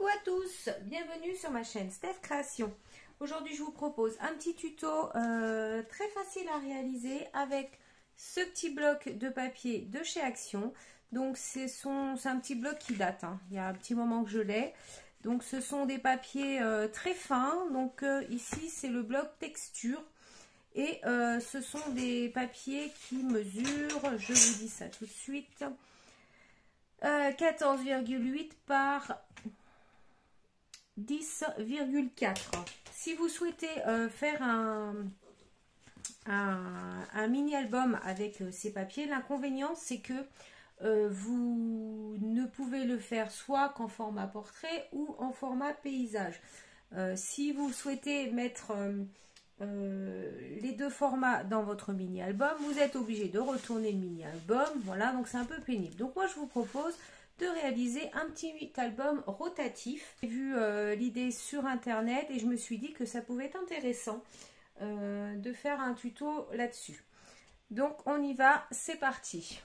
Coucou à tous, bienvenue sur ma chaîne Steph Création. Aujourd'hui je vous propose un petit tuto très facile à réaliser avec ce petit bloc de papier de chez Action. Donc c'est un petit bloc qui date, hein. Il y a un petit moment que je l'ai. Donc ce sont des papiers très fins, donc ici c'est le bloc texture. Et ce sont des papiers qui mesurent, je vous dis ça tout de suite, 14,8 par 10,4. Si vous souhaitez faire un mini-album avec ces papiers, l'inconvénient c'est que vous ne pouvez le faire soit qu'en format portrait ou en format paysage. Si vous souhaitez mettre les deux formats dans votre mini-album, vous êtes obligé de retourner le mini-album. Voilà, donc c'est un peu pénible. Donc moi je vous propose de réaliser un petit album rotatif. J'ai vu l'idée sur internet et je me suis dit que ça pouvait être intéressant de faire un tuto là-dessus. Donc on y va, c'est parti.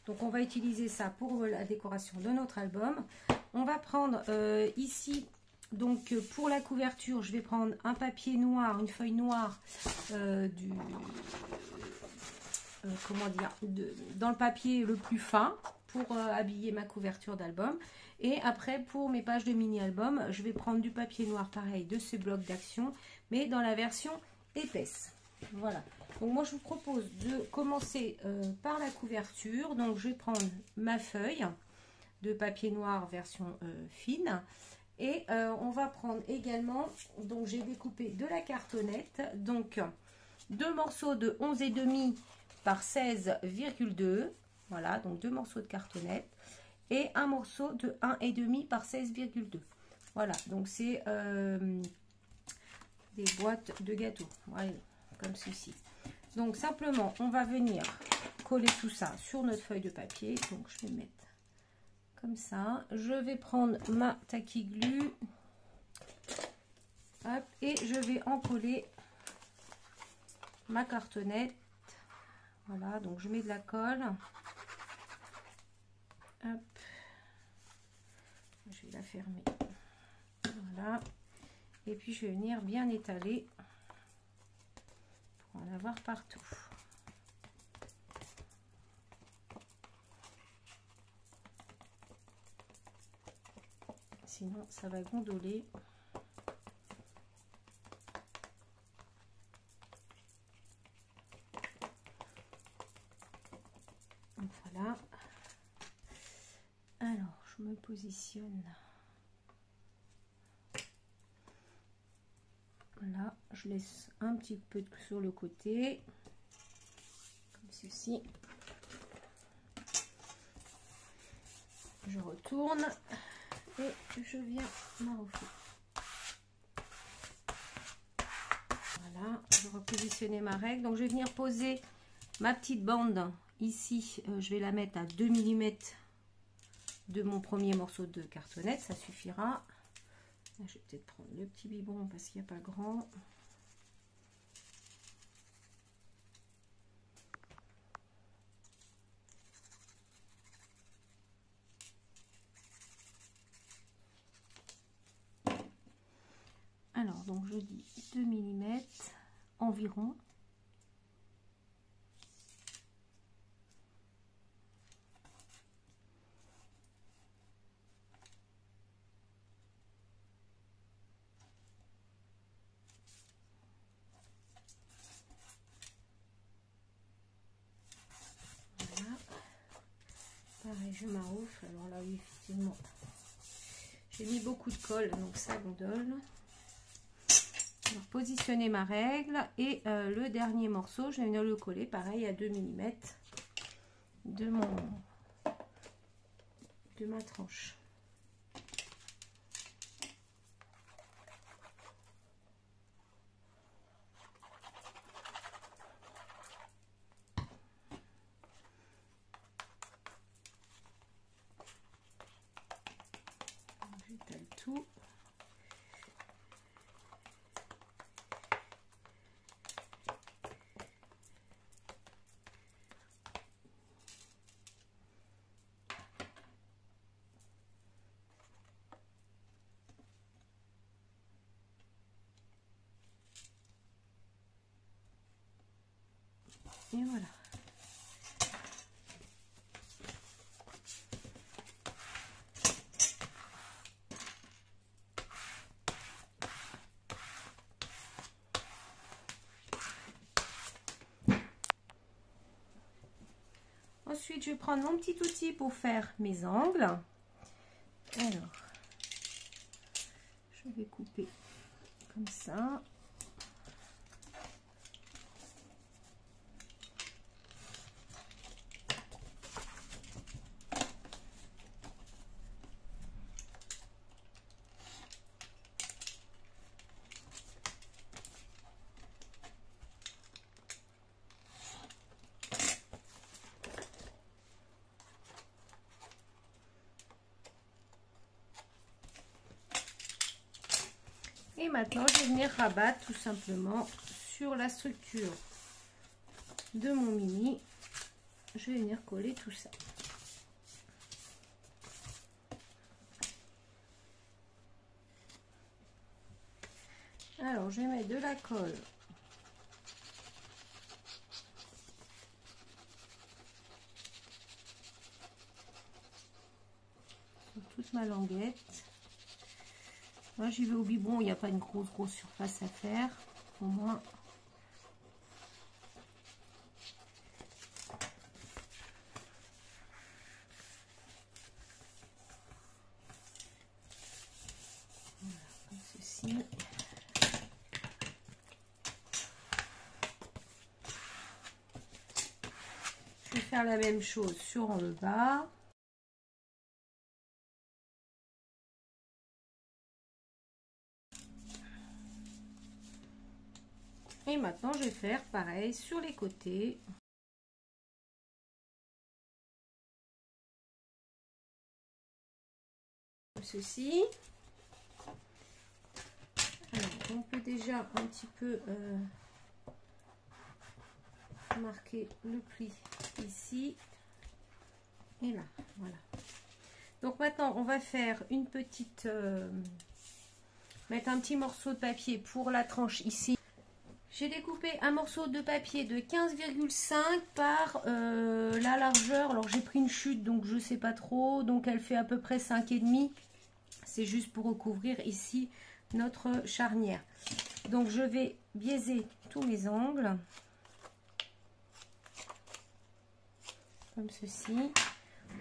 Donc on va utiliser ça pour la décoration de notre album. On va prendre ici, donc pour la couverture, je vais prendre un papier noir, une feuille noire comment dire, dans le papier le plus fin pour habiller ma couverture d'album. Et après pour mes pages de mini-album, je vais prendre du papier noir pareil de ce bloc d'Action, mais dans la version épaisse. Voilà. Donc moi je vous propose de commencer par la couverture. Donc je vais prendre ma feuille de papier noir version fine. Et on va prendre également, donc j'ai découpé de la cartonnette, donc deux morceaux de 11,5 par 16,2, voilà, donc deux morceaux de cartonnette, et un morceau de 1,5 par 16,2. Voilà, donc c'est des boîtes de gâteaux, voilà, comme ceci. Donc simplement, on va venir coller tout ça sur notre feuille de papier. Donc je vais mettre comme ça. Je vais prendre ma tacky glue. Hop, et je vais en coller ma cartonnette. Voilà, donc je mets de la colle. Hop. Je vais la fermer. Voilà. Et puis je vais venir bien étaler pour en avoir partout. Sinon ça va gondoler. Voilà. Alors je me positionne là, je laisse un petit peu sur le côté comme ceci. Je retourne et je viens m'arroser. Voilà, je vais repositionner ma règle. Donc je vais venir poser ma petite bande ici. Je vais la mettre à 2 mm de mon premier morceau de cartonnette, ça suffira. Là, je vais peut-être prendre le petit biberon parce qu'il n'y a pas grand. Alors, donc je dis 2 mm environ. Voilà. Pareil, je m'arroufle. Alors là, oui, effectivement, j'ai mis beaucoup de colle, donc ça gondole. Alors, positionner ma règle et le dernier morceau, je vais venir le coller pareil à 2 mm de ma tranche. J'étale tout. Et voilà. Ensuite, je vais prendre mon petit outil pour faire mes angles. Alors, je vais couper comme ça. Et maintenant, je vais venir rabattre tout simplement sur la structure de mon mini. Je vais venir coller tout ça. Alors, je vais mettre de la colle sur toute ma languette. Moi, j'y vais au biberon, il n'y a pas une grosse surface à faire. Au moins, voilà, comme ceci. Je vais faire la même chose sur le bas. Et maintenant, je vais faire pareil sur les côtés. Comme ceci. Alors, on peut déjà un petit peu marquer le pli ici et là. Voilà. Donc maintenant, on va faire une petite... mettre un petit morceau de papier pour la tranche ici. J'ai découpé un morceau de papier de 15,5 par la largeur. Alors j'ai pris une chute, donc je sais pas trop. Donc elle fait à peu près 5,5. C'est juste pour recouvrir ici notre charnière. Donc je vais biaiser tous mes angles. Comme ceci.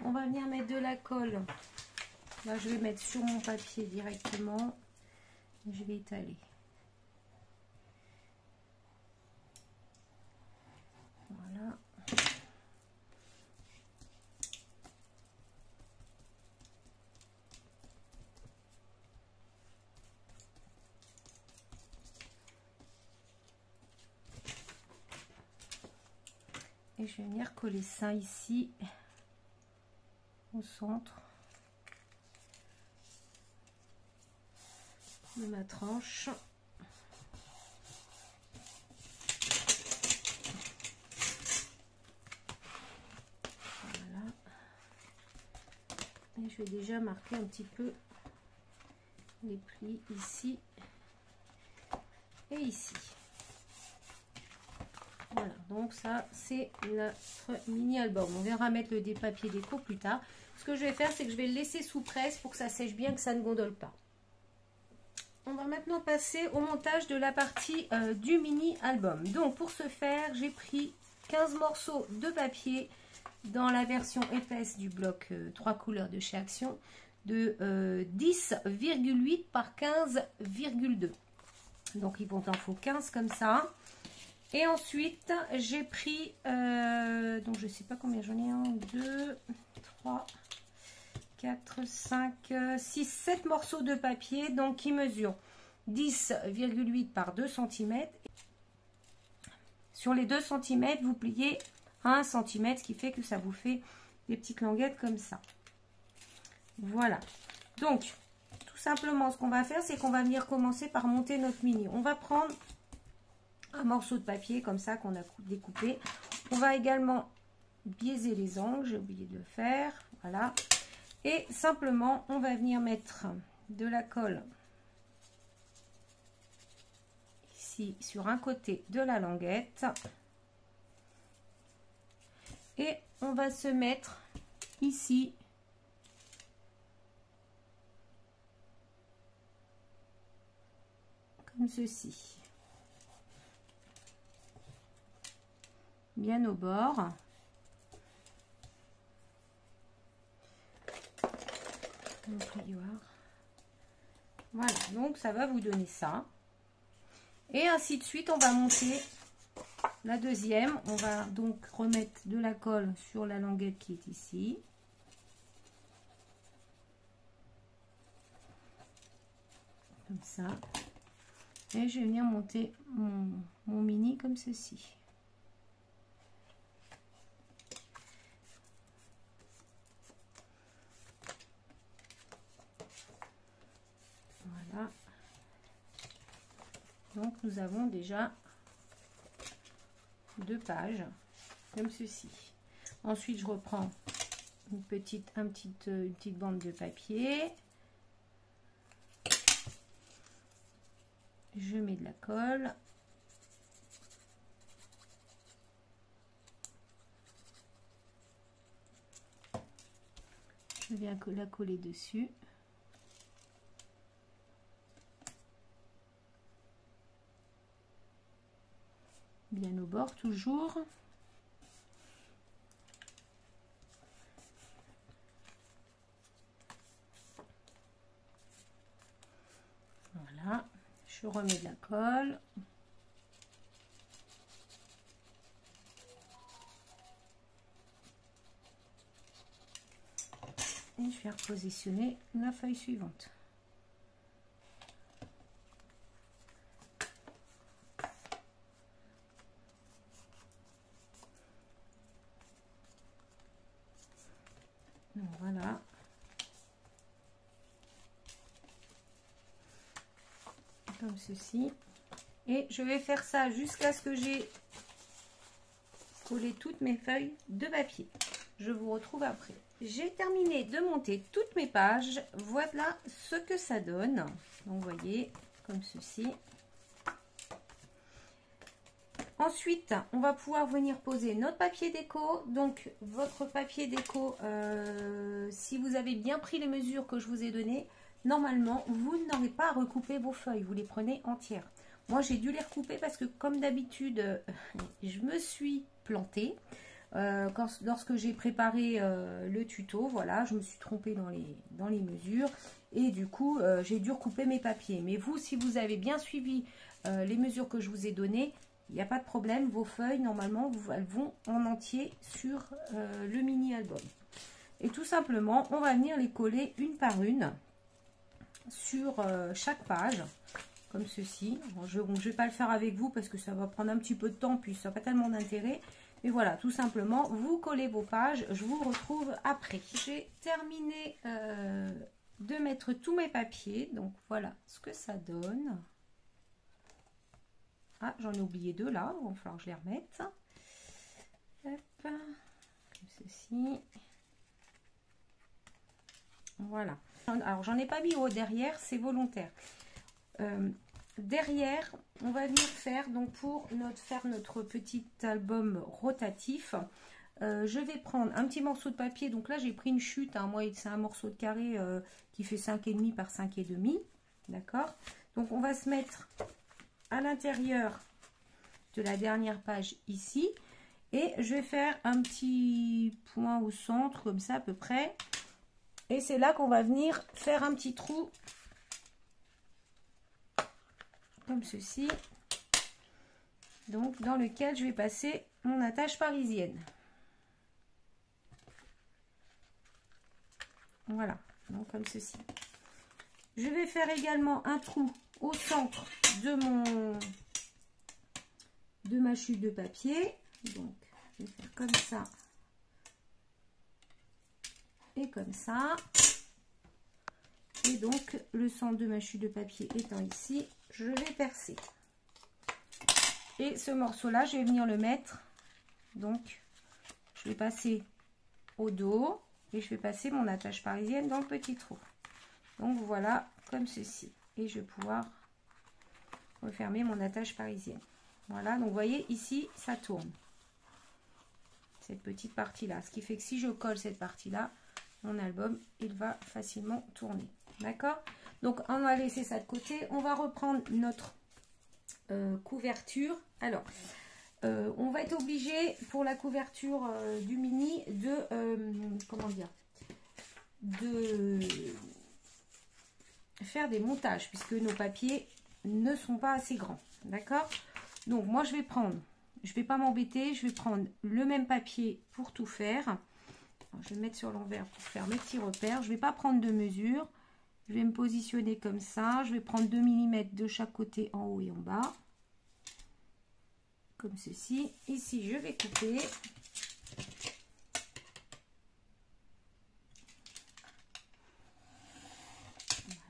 On va venir mettre de la colle. Là je vais mettre sur mon papier directement. Je vais étaler. Voilà. Et je vais venir coller ça ici au centre de ma tranche. Voilà. Et je vais déjà marquer un petit peu les plis ici et ici. Voilà, donc ça c'est notre mini album. On verra mettre le papier déco plus tard. Ce que je vais faire, c'est que je vais le laisser sous presse pour que ça sèche bien, que ça ne gondole pas. On va maintenant passer au montage de la partie du mini album. Donc pour ce faire, j'ai pris 15 morceaux de papier dans la version épaisse du bloc 3 couleurs de chez Action de 10,8 par 15,2. Donc il vous en faut 15 comme ça. Et ensuite, j'ai pris, donc je ne sais pas combien j'en ai, 1, 2, 3, 4, 5, 6, 7 morceaux de papier, donc qui mesurent 10,8 par 2 cm. Sur les 2 cm, vous pliez 1 cm, ce qui fait que ça vous fait des petites languettes comme ça. Voilà. Donc, tout simplement, ce qu'on va faire, c'est qu'on va venir commencer par monter notre mini. On va prendre un morceau de papier comme ça qu'on a découpé. On va également biaiser les angles, j'ai oublié de le faire, voilà. Et simplement on va venir mettre de la colle ici sur un côté de la languette Et on va se mettre ici. Comme ceci. Bien au bord. Voilà, donc ça va vous donner ça. Et ainsi de suite, on va monter la deuxième. On va donc remettre de la colle sur la languette qui est ici. Comme ça. Et je vais venir monter mon mini comme ceci. Voilà. Donc nous avons déjà 2 pages comme ceci. Ensuite je reprends une petite bande de papier. Je mets de la colle. Je viens la coller dessus. Bien au bord toujours. Voilà, je remets de la colle. Et je vais repositionner la feuille suivante. Donc voilà. Comme ceci. Et je vais faire ça jusqu'à ce que j'ai collé toutes mes feuilles de papier. Je vous retrouve après. J'ai terminé de monter toutes mes pages. Voilà ce que ça donne. Donc, vous voyez, comme ceci. Ensuite, on va pouvoir venir poser notre papier déco. Donc, votre papier déco, si vous avez bien pris les mesures que je vous ai données, normalement, vous n'aurez pas à recouper vos feuilles. Vous les prenez entières. Moi, j'ai dû les recouper parce que, comme d'habitude, je me suis plantée. Lorsque j'ai préparé le tuto, voilà, je me suis trompée dans les mesures. Et du coup, j'ai dû recouper mes papiers. Mais vous, si vous avez bien suivi les mesures que je vous ai données, il n'y a pas de problème, vos feuilles, normalement, elles vont en entier sur le mini-album. Et tout simplement, on va venir les coller une par une sur chaque page, comme ceci. Bon, je ne vais pas le faire avec vous parce que ça va prendre un petit peu de temps, puis ça n'a pas tellement d'intérêt. Mais voilà, tout simplement, vous collez vos pages, je vous retrouve après. J'ai terminé de mettre tous mes papiers, donc voilà ce que ça donne. Ah, j'en ai oublié 2 là, il va falloir que je les remette. Hop, comme ceci. Voilà. Alors, j'en ai pas mis au derrière, c'est volontaire. Derrière, on va venir faire, donc pour faire notre petit album rotatif, je vais prendre un petit morceau de papier. Donc là, j'ai pris une chute, hein, moi, c'est un morceau de carré qui fait 5,5 par 5,5. D'accord? Donc, on va se mettre à l'intérieur de la dernière page ici et je vais faire un petit point au centre comme ça à peu près, et c'est là qu'on va venir faire un petit trou comme ceci, donc dans lequel je vais passer mon attache parisienne. Voilà, donc comme ceci. Je vais faire également un trou au centre de ma chute de papier. Donc, je vais faire comme ça et comme ça. Et donc, le centre de ma chute de papier étant ici, je vais percer. Et ce morceau-là, je vais venir le mettre. Donc, je vais passer au dos et je vais passer mon attache parisienne dans le petit trou. Donc, voilà, comme ceci. Et je vais pouvoir refermer mon attache parisienne. Voilà, donc vous voyez, ici, ça tourne. cette petite partie-là. Ce qui fait que si je colle cette partie-là, mon album, il va facilement tourner. D'accord? Donc, on va laisser ça de côté. On va reprendre notre couverture. Alors, on va être obligé, pour la couverture du mini, de... comment dire? De faire des montages, puisque nos papiers ne sont pas assez grands. D'accord? Donc, moi, je vais prendre... Je ne vais pas m'embêter, je vais prendre le même papier pour tout faire. Alors, je vais me mettre sur l'envers pour faire mes petits repères. Je ne vais pas prendre de mesure. Je vais me positionner comme ça. Je vais prendre 2 mm de chaque côté, en haut et en bas. Comme ceci. Ici, je vais couper.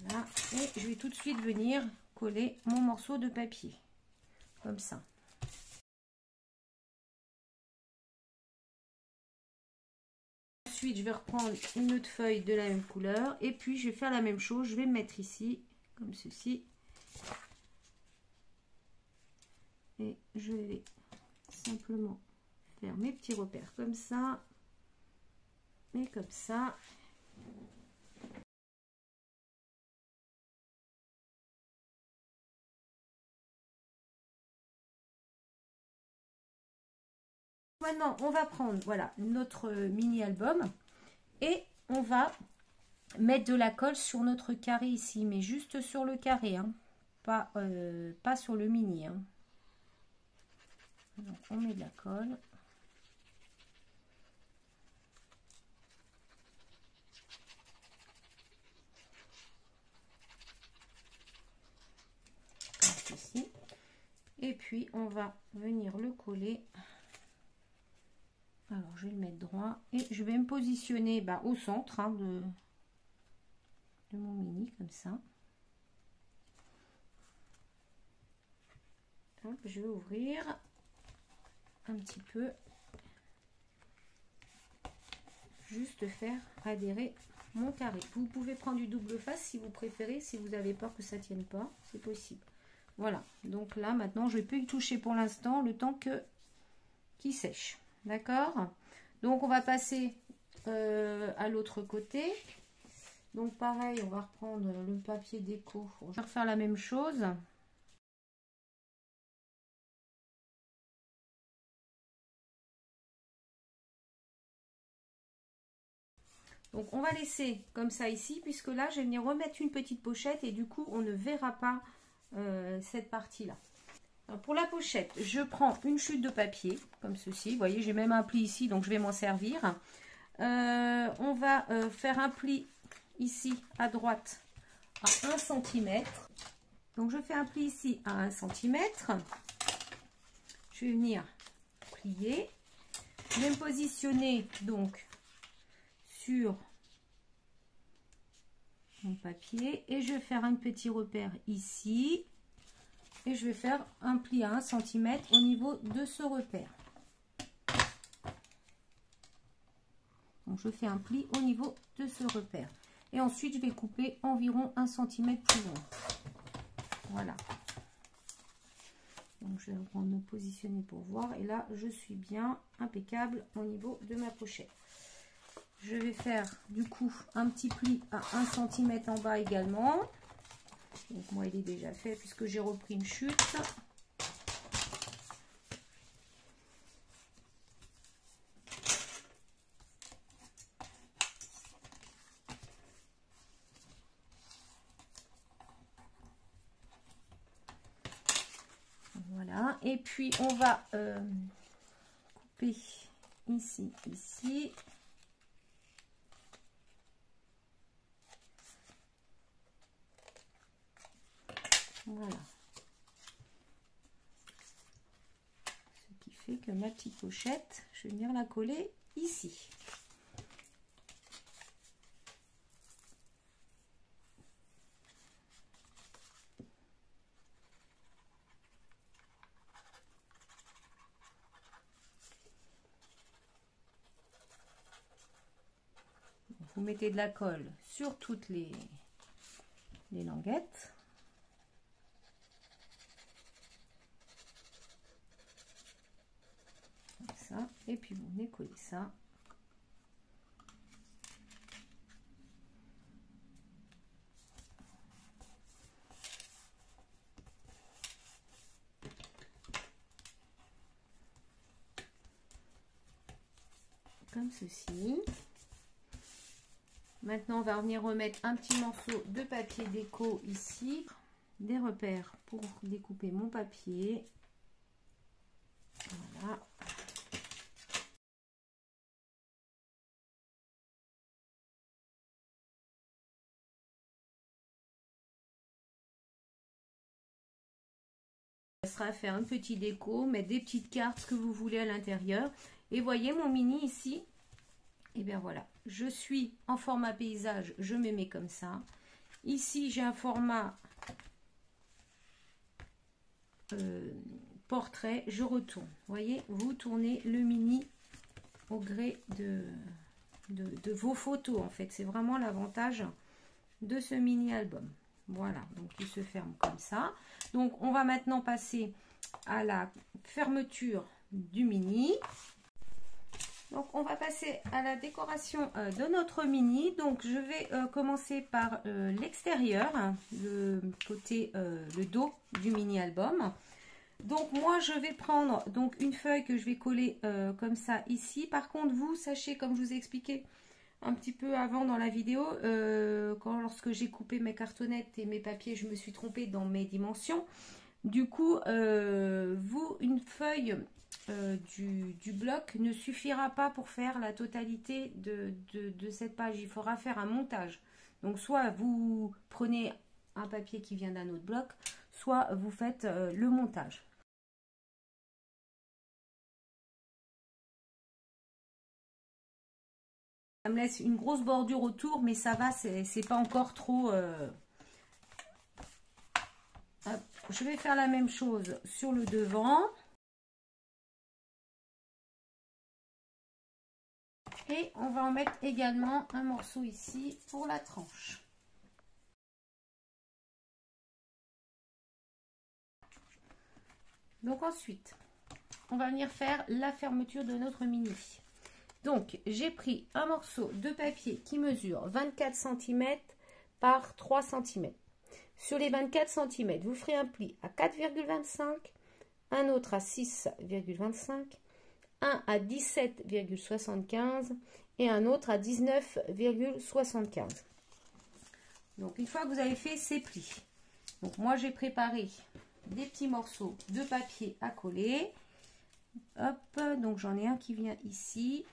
Voilà. Et je vais tout de suite venir coller mon morceau de papier. Comme ça. Ensuite, je vais reprendre une autre feuille de la même couleur. Et puis, je vais faire la même chose. Je vais me mettre ici, comme ceci. Et je vais simplement faire mes petits repères comme ça. Et comme ça. Maintenant, on va prendre, voilà, notre mini album. Et on va mettre de la colle sur notre carré ici, mais juste sur le carré, hein. Pas sur le mini. Hein. Donc, on met de la colle. Comme ceci. Et puis, on va venir le coller. Alors, je vais le mettre droit. Et je vais me positionner au centre hein, de mon mini, comme ça. Hop, je vais ouvrir un petit peu. Juste faire adhérer mon carré. Vous pouvez prendre du double face si vous préférez, si vous avez peur que ça tienne pas, c'est possible. Voilà, donc là maintenant je vais plus y toucher pour l'instant, le temps que qu'il sèche. D'accord? Donc on va passer à l'autre côté. Donc pareil, on va reprendre le papier déco. Je vais refaire la même chose. Donc on va laisser comme ça ici, puisque là je vais venir remettre une petite pochette et du coup on ne verra pas cette partie là. Pour la pochette, je prends une chute de papier comme ceci. Vous voyez, j'ai même un pli ici, donc je vais m'en servir. On va faire un pli ici à droite à 1 cm. Donc je fais un pli ici à 1 cm. Je vais venir plier. Je vais me positionner donc sur mon papier et je vais faire un petit repère ici et je vais faire un pli à 1 cm au niveau de ce repère. Donc je fais un pli au niveau de ce repère et ensuite je vais couper environ 1 cm plus loin. Voilà. Donc je vais reprendre me positionner pour voir et là je suis bien impeccable au niveau de ma pochette. Je vais faire du coup un petit pli à 1 cm en bas également. Donc moi il est déjà fait puisque j'ai repris une chute. Voilà, et puis on va couper ici, ici. Voilà. Ce qui fait que ma petite pochette, je vais venir la coller ici. Vous mettez de la colle sur toutes les languettes. Comme ça. Voilà, et puis vous venez coller ça. Comme ceci. Maintenant, on va venir remettre un petit morceau de papier déco ici. Des repères pour découper mon papier. Voilà. Ça sera à faire un petit déco, mettre des petites cartes, ce que vous voulez à l'intérieur. Et voyez mon mini ici. Et bien voilà, je suis en format paysage, je me mets comme ça. Ici, j'ai un format portrait, je retourne. Vous voyez, vous tournez le mini au gré de vos photos en fait. C'est vraiment l'avantage de ce mini album. Voilà, donc il se ferme comme ça. Donc on va maintenant passer à la fermeture du mini. Donc on va passer à la décoration de notre mini. Donc je vais commencer par l'extérieur, le côté, le dos du mini album. Donc moi je vais prendre donc une feuille que je vais coller comme ça ici. Par contre vous sachez, comme je vous ai expliqué un petit peu avant dans la vidéo, lorsque j'ai coupé mes cartonnettes et mes papiers, je me suis trompée dans mes dimensions. Du coup, une feuille du bloc ne suffira pas pour faire la totalité de cette page. Il faudra faire un montage. Donc soit vous prenez un papier qui vient d'un autre bloc, soit vous faites le montage. Ça me laisse une grosse bordure autour, mais ça va, c'est pas encore trop... Je vais faire la même chose sur le devant. Et on va en mettre également un morceau ici pour la tranche. Donc ensuite, on va venir faire la fermeture de notre mini. Donc, j'ai pris un morceau de papier qui mesure 24 cm par 3 cm. Sur les 24 cm, vous ferez un pli à 4,25, un autre à 6,25, un à 17,75 et un autre à 19,75. Donc, une fois que vous avez fait ces plis, donc moi j'ai préparé des petits morceaux de papier à coller. Hop, donc j'en ai un qui vient ici.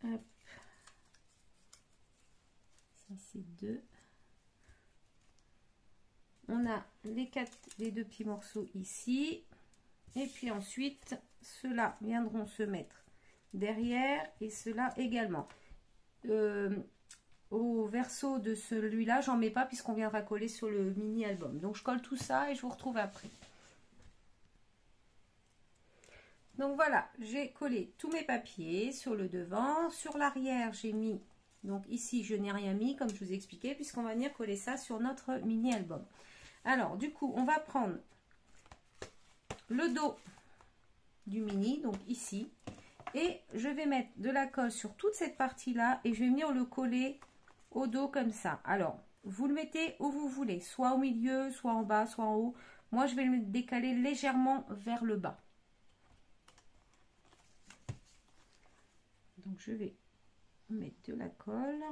Hop. Ça c'est 2. On a les deux petits morceaux ici. Et puis ensuite, ceux-là viendront se mettre derrière et ceux-là également. Au verso de celui-là, j'en mets pas puisqu'on viendra coller sur le mini album. Donc je colle tout ça et je vous retrouve après. Donc voilà, j'ai collé tous mes papiers sur le devant. Sur l'arrière, j'ai mis, donc ici je n'ai rien mis comme je vous ai expliqué, puisqu'on va venir coller ça sur notre mini album. Alors du coup, on va prendre le dos du mini, donc ici, et je vais mettre de la colle sur toute cette partie là et je vais venir le coller au dos comme ça. Alors vous le mettez où vous voulez, soit au milieu, soit en bas, soit en haut. Moi je vais le décaler légèrement vers le bas. Donc je vais mettre de la colle.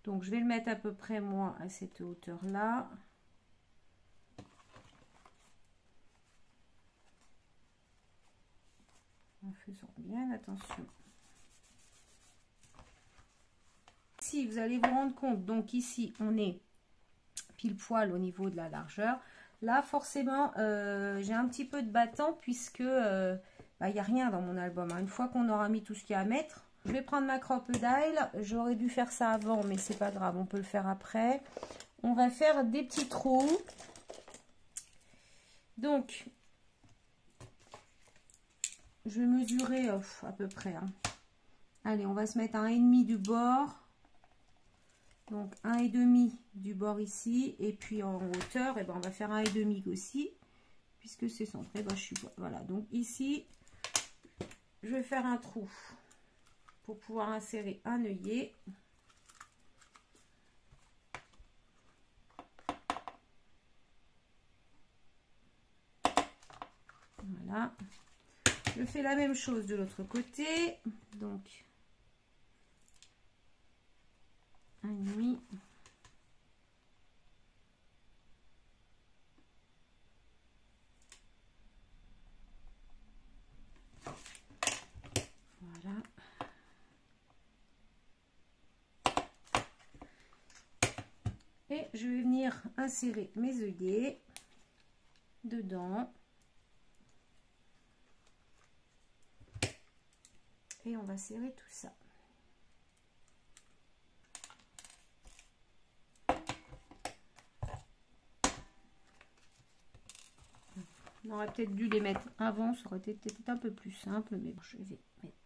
Donc je vais le mettre à peu près moi à cette hauteur là. En faisant bien attention. Si vous allez vous rendre compte, donc ici on est pile poil au niveau de la largeur. Là forcément j'ai un petit peu de battant puisque il n'y a rien dans mon album. Une fois qu'on aura mis tout ce qu'il y a à mettre, je vais prendre ma crocodile. J'aurais dû faire ça avant mais c'est pas grave, on peut le faire après. On va faire des petits trous Donc, je vais mesurer à peu près. Hein. Allez, on va se mettre à 1,5 du bord. Donc, 1,5 du bord ici. Et puis, en hauteur, et ben, on va faire 1,5 aussi. Puisque c'est centré, ben, je suis... Voilà, donc ici, je vais faire un trou pour pouvoir insérer un œillet. Voilà. Je fais la même chose de l'autre côté. Donc, 1,5. Voilà. Et je vais venir insérer mes œillets dedans. Et on va serrer tout ça. On aurait peut-être dû les mettre avant, ça aurait été peut-être un peu plus simple, mais bon, je vais mettre.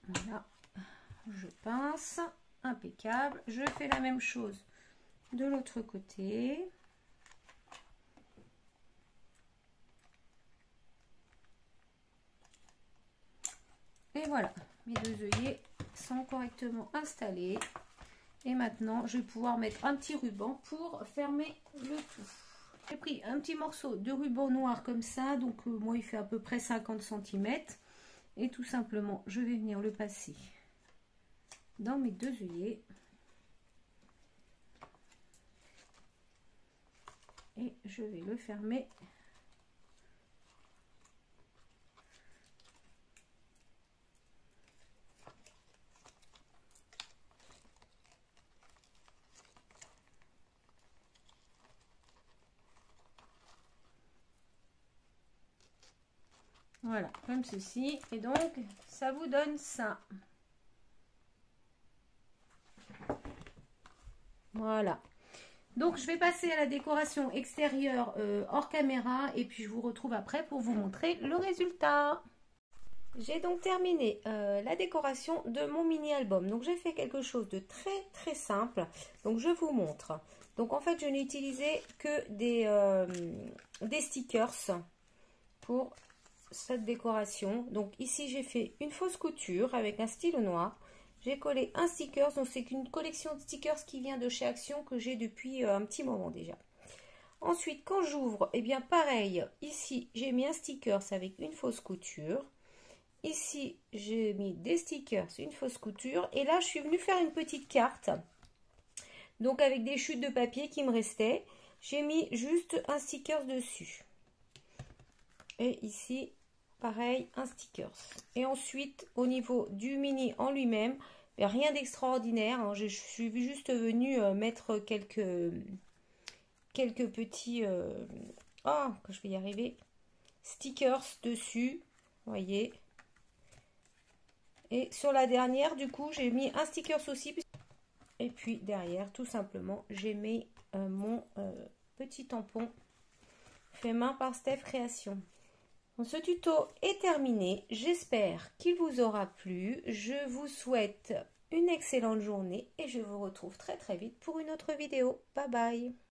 Voilà, je pince, impeccable. Je fais la même chose de l'autre côté. Et voilà, mes deux œillets sont correctement installés. Et maintenant, je vais pouvoir mettre un petit ruban pour fermer le tout. J'ai pris un petit morceau de ruban noir comme ça. Donc, moi, il fait à peu près 50 cm. Et tout simplement, je vais venir le passer dans mes deux œillets. Et je vais le fermer. Voilà, comme ceci. Et donc, ça vous donne ça. Voilà. Donc, je vais passer à la décoration extérieure hors caméra. Et puis, je vous retrouve après pour vous montrer le résultat. J'ai donc terminé la décoration de mon mini album. Donc, j'ai fait quelque chose de très simple. Donc, je vous montre. Donc, en fait, je n'ai utilisé que des stickers pour cette décoration. Donc ici j'ai fait une fausse couture avec un stylo noir. J'ai collé un sticker, donc c'est une collection de stickers qui vient de chez Action que j'ai depuis un petit moment déjà. Ensuite quand j'ouvre, et bien pareil, ici j'ai mis un sticker avec une fausse couture. Ici j'ai mis des stickers, une fausse couture. Et là je suis venue faire une petite carte. Donc avec des chutes de papier qui me restaient. J'ai mis juste un sticker dessus. Et ici pareil, un sticker. Et ensuite, au niveau du mini en lui-même, rien d'extraordinaire. Hein. Je suis juste venue mettre quelques petits... oh, que je vais y arriver. Stickers dessus. Voyez. Et sur la dernière, du coup, j'ai mis un sticker aussi. Et puis derrière, tout simplement, j'ai mis mon petit tampon fait main par Steph Création. Ce tuto est terminé, j'espère qu'il vous aura plu, je vous souhaite une excellente journée et je vous retrouve très vite pour une autre vidéo. Bye bye.